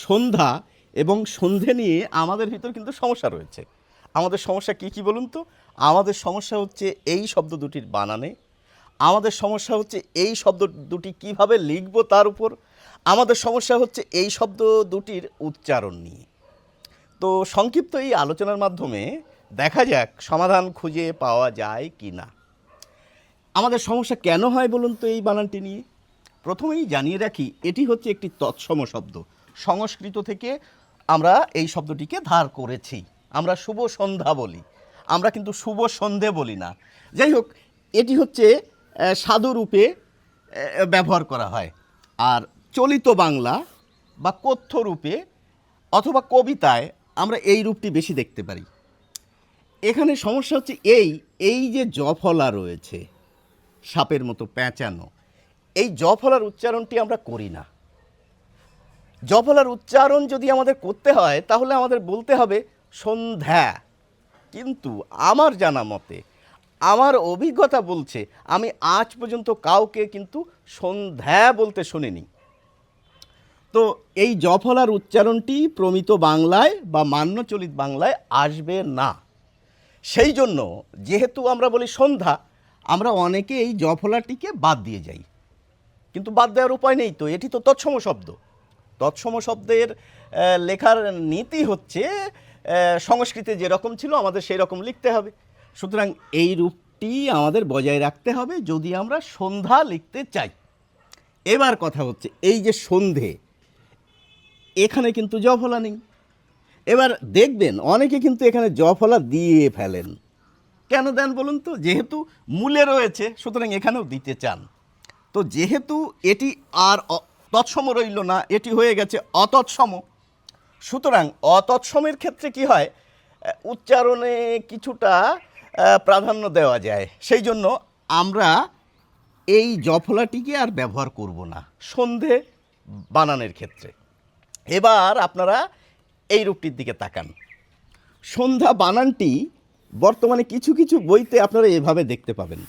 সন্ধ্যা এবং সন্ধে নিয়ে আমাদের ভিতর কিন্তু সমস্যা রয়েছে। আমাদের সমস্যা কি কি বলুন তো? আমাদের সমস্যা হচ্ছে এই শব্দ দুটির বানানে, আমাদের সমস্যা হচ্ছে এই শব্দ দুটি কিভাবে লিখব তার উপর, আমাদের সমস্যা হচ্ছে এই শব্দ দুটির উচ্চারণ নিয়ে। তো সংক্ষিপ্ত এই আলোচনার মাধ্যমে দেখা যাক সমাধান খুঁজে পাওয়া যায় কি না। আমাদের সমস্যা কেন হয় বলুন তো এই বানানটি নিয়ে? প্রথমেই জানিয়ে রাখি, এটি হচ্ছে একটি তৎসম শব্দ। সংস্কৃত থেকে আমরা এই শব্দটিকে ধার করেছি। আমরা শুভ সন্ধ্যা বলি, আমরা কিন্তু শুভ সন্ধে বলি না। যাই হোক, এটি হচ্ছে সাধুরূপে ব্যবহার করা হয়। আর চলিত বাংলা বা কথ্য রূপে অথবা কবিতায় আমরা এই রূপটি বেশি দেখতে পারি। এখানে সমস্যা হচ্ছে এই যে জফলা রয়েছে সাপের মতো প্যাঁচানো, এই জফলার উচ্চারণটি আমরা করি না। জফলার উচ্চারণ যদি আমাদের করতে হয় তাহলে আমাদের বলতে হবে সন্ধ্যা। কিন্তু আমার জানা মতে, আমার অভিজ্ঞতা বলছে, আমি আজ পর্যন্ত কাউকে কিন্তু সন্ধ্যা বলতে শুনিনি। তো এই জফলার উচ্চারণটি প্রমিত বাংলায় বা মান্যচলিত বাংলায় আসবে না। সেই জন্য যেহেতু আমরা বলি সন্ধ্যা, আমরা অনেকে এই জফলাটিকে বাদ দিয়ে যাই। কিন্তু বাদ দেওয়ার উপায় নেই, তো এটি তো তৎসম শব্দ। তৎসম শব্দের লেখার নীতি হচ্ছে সংস্কৃতে যেরকম ছিল আমাদের সেই রকম লিখতে হবে। সুতরাং এই রূপটি আমাদের বজায় রাখতে হবে যদি আমরা সন্ধ্যা লিখতে চাই। এবার কথা হচ্ছে, এই যে সন্ধে, এখানে কিন্তু জফলা নেই। এবার দেখবেন অনেকে কিন্তু এখানে জফলা দিয়ে ফেলেন। কেন দেন বলুন তো? যেহেতু মূলে রয়েছে সুতরাং এখানেও দিতে চান। তো যেহেতু এটি আর তৎসম রইল না, এটি হয়ে গেছে অতৎসম। সুতরাং অতৎসমের ক্ষেত্রে কি হয়, উচ্চারণে কিছুটা প্রাধান্য দেওয়া যায়। সেই জন্য আমরা এই জফলাটিকে আর ব্যবহার করব না সন্ধে বানানের ক্ষেত্রে। এবার আপনারা এই রূপটির দিকে তাকান। সন্ধ্যা বানানটি বর্তমানে কিছু কিছু বইতে আপনারা এভাবে দেখতে পাবেন।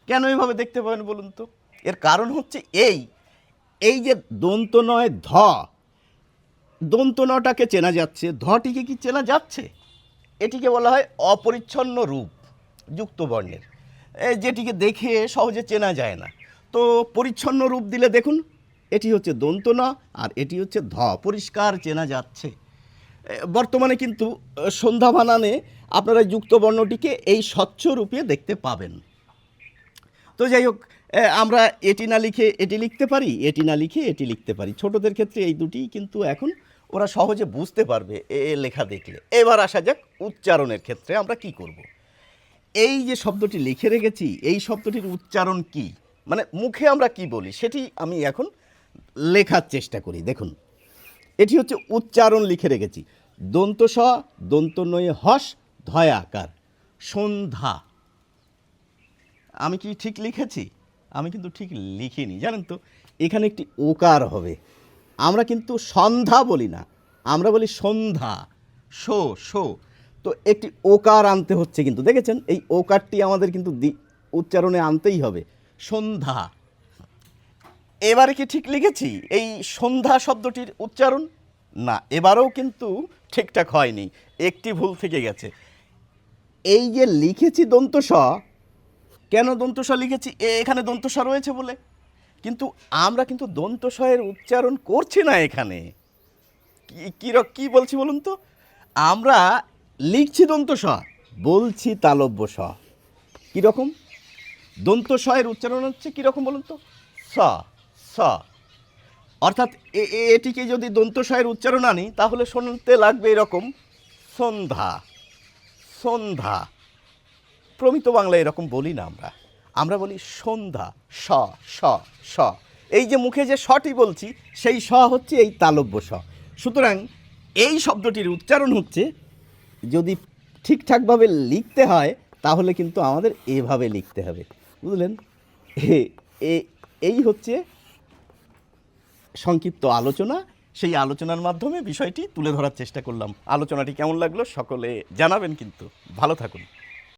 কেন এভাবে দেখতে পাবেন বলুন তো? এর কারণ হচ্ছে এই যে দন্ত নয় ধ, দন্ত নটাকে চেনা যাচ্ছে, ধটিকে কি চেনা যাচ্ছে? এটিকে বলা হয় অপরিচ্ছন্ন রূপ যুক্ত বর্ণের, যেটিকে দেখে সহজে চেনা যায় না। তো পরিচ্ছন্ন রূপ দিলে দেখুন, এটি হচ্ছে দন্ত ন আর এটি হচ্ছে ধ, পরিষ্কার চেনা যাচ্ছে। বর্তমানে কিন্তু সন্ধ্যা বানানে আপনারা যুক্ত বর্ণটিকে এই স্বচ্ছ রূপে দেখতে পাবেন। তো যাই হোক, আমরা এটি না লিখে এটি লিখতে পারি, এটি না লিখে এটি লিখতে পারি। ছোটদের ক্ষেত্রে এই দুটি কিন্তু এখন ওরা সহজে বুঝতে পারবে লেখা দেখলে। এবার আসা যাক উচ্চারণের ক্ষেত্রে আমরা কি করব। এই যে শব্দটি লিখে রেখেছি, এই শব্দটির উচ্চারণ কি, মানে মুখে আমরা কি বলি সেটি আমি এখন লেখার চেষ্টা করি। দেখুন, এটি হচ্ছে উচ্চারণ লিখে রেখেছি। দন্ত স, দন্ত নয়ে হস, ধয় আকার, সন্ধ্যা। আমি কি ঠিক লিখেছি? আমি কিন্তু ঠিক লিখিনি, জানেন তো। এখানে একটি ওকার হবে। আমরা কিন্তু সন্ধ্যা বলি না, আমরা বলি সন্ধ্যা, শো শো। তো একটি ওকার আনতে হচ্ছে, কিন্তু দেখেছেন এই ওকারটি আমাদের কিন্তু উচ্চারণে আনতেই হবে, সন্ধ্যা। এবারে কি ঠিক লিখেছি এই সন্ধ্যা শব্দটির উচ্চারণ? না, এবারেও কিন্তু ঠিকঠাক হয়নি, একটি ভুল থেকে গেছে। এই যে লিখেছি দন্ত স, কেন দন্ত স লিখেছি? এখানে দন্ত স রয়েছে বলে। কিন্তু আমরা কিন্তু দন্ত স এর উচ্চারণ করছি না এখানে। কি বলছি বলুন তো? আমরা লিখছি দন্ত স, বলছি তালব্য স। কীরকম? দন্ত স এর উচ্চারণ হচ্ছে কীরকম বলুন তো? স স। অর্থাৎ এটিকে যদি দন্ত স এর উচ্চারণ আনি তাহলে শুনতে লাগবে এরকম, সন্ধ্যা সন্ধ্যা। প্রমিত বাংলায় এরকম বলি না আমরা, আমরা বলি সন্ধ্যা, স স স। এই যে মুখে যে সটি বলছি সেই স হচ্ছে এই তালব্য স। সুতরাং এই শব্দটির উচ্চারণ হচ্ছে, যদি ঠিকঠাকভাবে লিখতে হয় তাহলে কিন্তু আমাদের এভাবে লিখতে হবে, বুঝলেন? এই হচ্ছে সংক্ষিপ্ত আলোচনা। সেই আলোচনার মাধ্যমে বিষয়টি তুলে ধরার চেষ্টা করলাম। আলোচনাটি কেমন লাগলো সকলে জানাবেন, কিন্তু ভালো থাকুন।